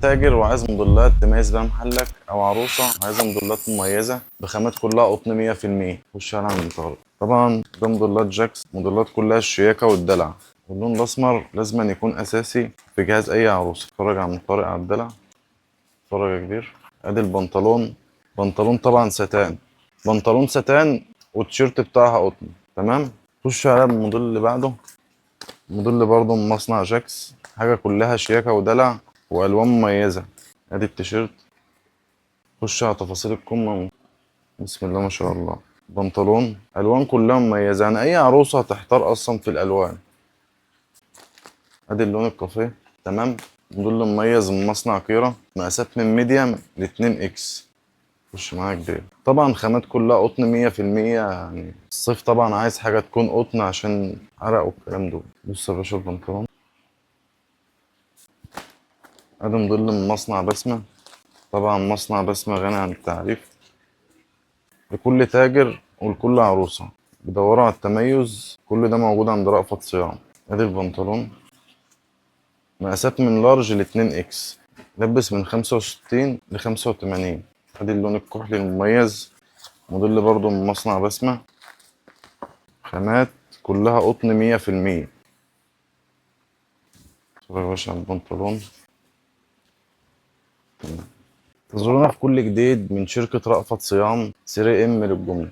تاجر وعايز موديلات تميز بيها محلك، او عروسه عايزه موديلات مميزه بخامات كلها قطن 100%، خش على عند طارق. طبعا ده موديلات جاكس، موديلات كلها الشياكه والدلع، واللون الاسمر لازم أن يكون اساسي في جهاز اي عروسه. اتفرج على طارق على الدلع، اتفرج يا كبير. ادي البنطلون، بنطلون طبعا ستان، بنطلون ستان والتيشيرت بتاعها قطن. تمام. خش على الموديل اللي بعده، الموديل اللي برضه من مصنع جاكس، حاجه كلها شياكه ودلع والوان مميزه. ادي التيشيرت. خش على تفاصيل الكم، بسم الله ما شاء الله. بنطلون الوان كلها مميزه، يعني اي عروسه هتحتار اصلا في الالوان. ادي اللون الكافيه. تمام. دول مميز من مصنع كيرا، مقاسات من ميديم ل 2 اكس. خش معاك كبير. طبعا خامات كلها قطن 100%، يعني الصيف طبعا عايز حاجه تكون قطن عشان عرق والكلام ده. بص يا باشا البنطلون، ادي موديل من مصنع بسمه. طبعا مصنع بسمه غني عن التعريف، لكل تاجر ولكل عروسة بيدوروا على التميز. كل ده موجود عند رأفت صيام. ادي البنطلون، مقاسات من لارج ل 2 اكس، لبس من 65 ل 85. ادي اللون الكحلي المميز، موديل برضو من مصنع بسمة، خامات كلها قطن 100%. اتفرج يا باشا على البنطلون. انتظرونا في كل جديد من شركة رأفت صيام 3 ام للجملة.